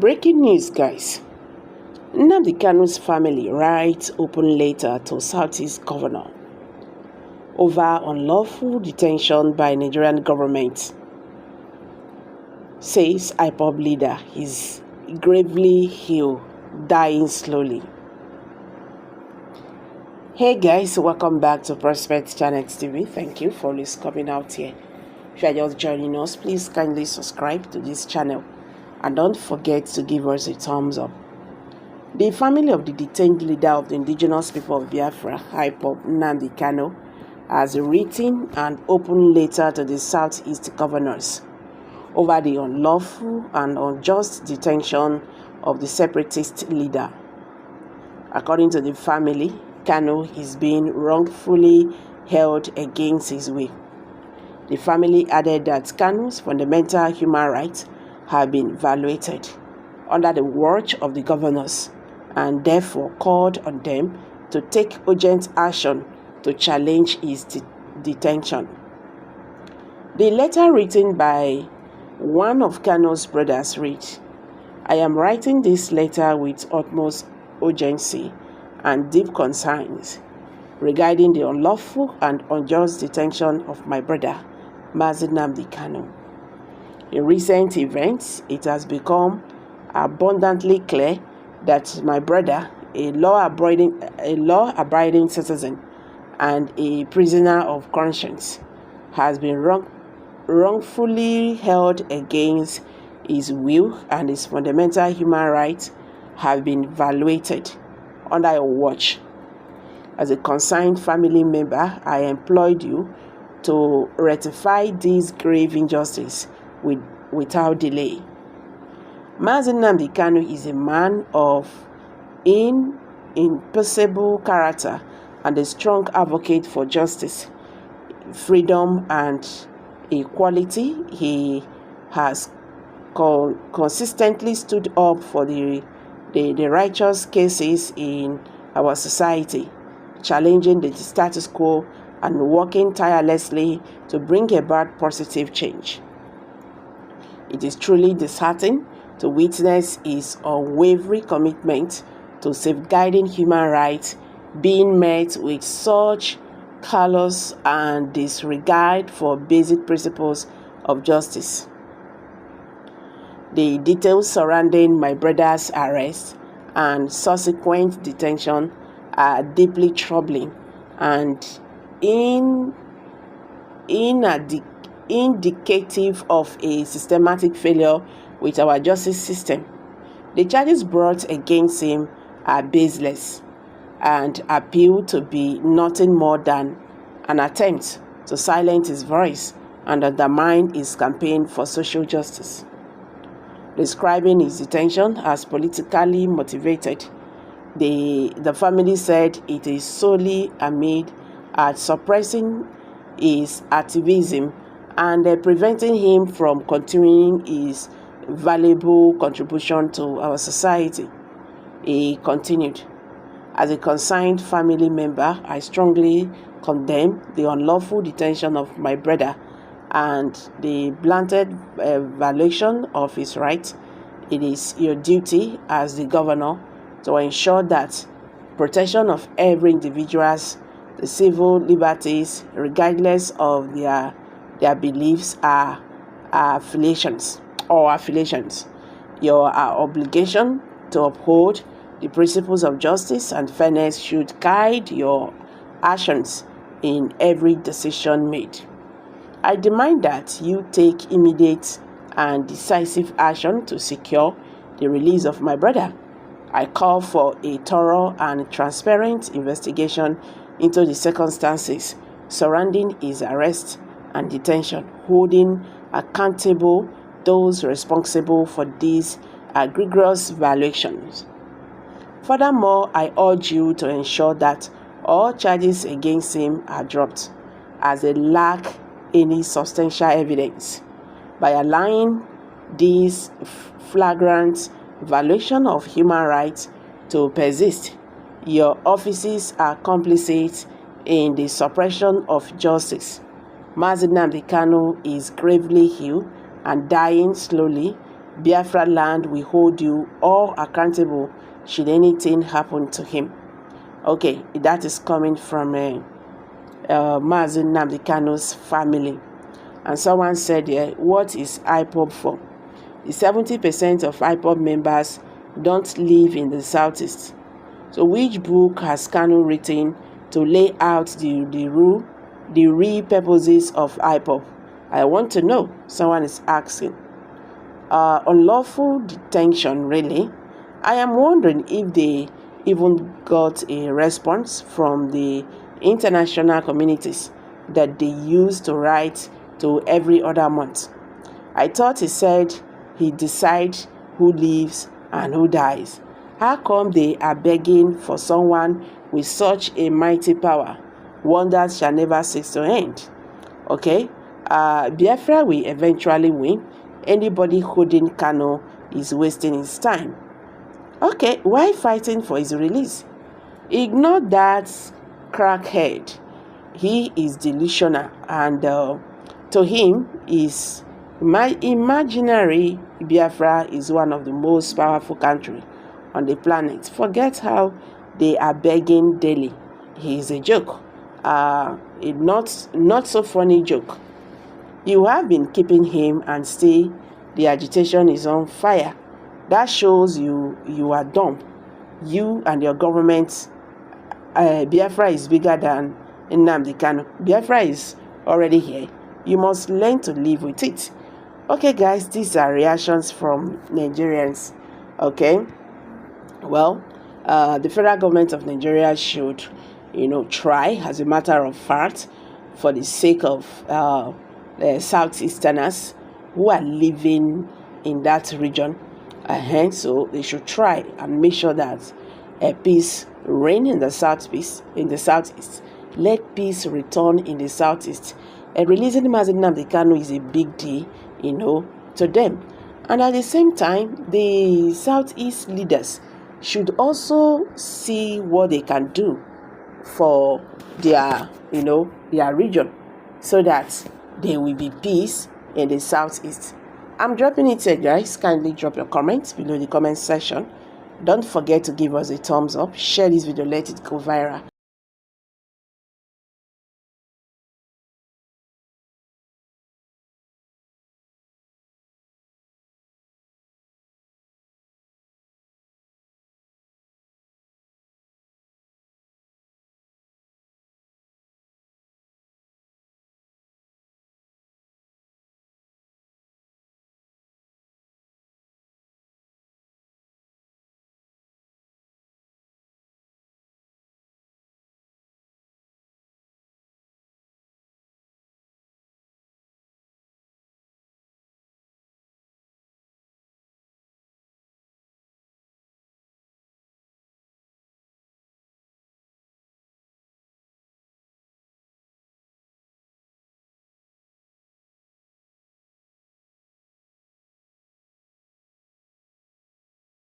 Breaking news, guys. Nnamdi Kanu's family writes open letter to Southeast governor over unlawful detention by Nigerian government. Says IPOB leader is gravely ill, dying slowly. Hey guys, welcome back to Prospect Channel TV. Thank you for always coming out here. If you are just joining us, please kindly subscribe to this channel and don't forget to give us a thumbs up. The family of the detained leader of the indigenous people of Biafra, IPOB Nnamdi Kanu, has written an open letter to the Southeast governors over the unlawful and unjust detention of the separatist leader. According to the family, Kanu is being wrongfully held against his will. The family added that Kanu's fundamental human rights have been violated under the watch of the governors and therefore called on them to take urgent action to challenge his detention. The letter written by one of Kanu's brothers read, "I am writing this letter with utmost urgency and deep concerns regarding the unlawful and unjust detention of my brother, Nnamdi Kanu. In recent events, it has become abundantly clear that my brother, a law-abiding citizen and a prisoner of conscience, has been wrongfully held against his will, and his fundamental human rights have been violated under your watch. As a concerned family member, I implored you to rectify this grave injustice without delay. Nnamdi Kanu is a man of impeccable character and a strong advocate for justice, freedom, and equality. He has consistently stood up for the righteous cases in our society, challenging the status quo and working tirelessly to bring about positive change. It is truly disheartening to witness his unwavering commitment to safeguarding human rights being met with such callous and disregard for basic principles of justice. The details surrounding my brother's arrest and subsequent detention are deeply troubling and indicative of a systematic failure with our justice system. The charges brought against him are baseless and appear to be nothing more than an attempt to silence his voice and undermine his campaign for social justice. Describing his detention as politically motivated, the family said it is solely aimed at suppressing his activism and preventing him from continuing his valuable contribution to our society. He continued, "As a concerned family member, I strongly condemn the unlawful detention of my brother and the blatant violation of his rights. It is your duty as the governor to ensure that protection of every individual's the civil liberties, regardless of their beliefs or affiliations. Your obligation to uphold the principles of justice and fairness should guide your actions in every decision made. I demand that you take immediate and decisive action to secure the release of my brother. I call for a thorough and transparent investigation into the circumstances surrounding his arrest and detention, holding accountable those responsible for these egregious violations. Furthermore, I urge you to ensure that all charges against him are dropped as they lack any substantial evidence. By allowing this flagrant violation of human rights to persist, your offices are complicit in the suppression of justice. Nnamdi Kanu is gravely ill and dying slowly, Biafra land will hold you all accountable should anything happen to him. Okay, that is coming from Mazi Nnamdi Kanu's family. And someone said, what is IPOB for? The 70% of IPOB members don't live in the Southeast. So which book has Kanu written to lay out the real purposes of IPOB? I want to know. Someone is asking. Unlawful detention, really? I am wondering if they even got a response from the international communities that they used to write to every other month. I thought he said he decides who lives and who dies. How come they are begging for someone with such a mighty power? Wonders shall never cease to end. Okay, Biafra will eventually win. Anybody holding Kanu is wasting his time. Okay, why fighting for his release? Ignore that crackhead. He is delusional, and to him, is my imaginary Biafra is one of the most powerful countries on the planet. Forget how they are begging daily. He is a joke, a not so funny joke. You have been keeping him, and still the agitation is on fire. That shows you are dumb. You and your government. Biafra is bigger than Nnamdi Kanu. Biafra is already here. You must learn to live with it. Okay, guys, these are reactions from Nigerians. Okay, well, the federal government of Nigeria should, try, as a matter of fact, for the sake of the Southeasterners who are living in that region. So they should try and make sure that peace reign in the southeast. Let peace return in the southeast. Releasing Mazi Nnamdi Kanu is a big deal, to them. And at the same time, the southeast leaders should also see what they can do for their region, so that there will be peace in the southeast. I'm dropping it here, guys. Kindly drop your comments below the comment section. Don't forget to give us a thumbs up, share this video, let it go viral.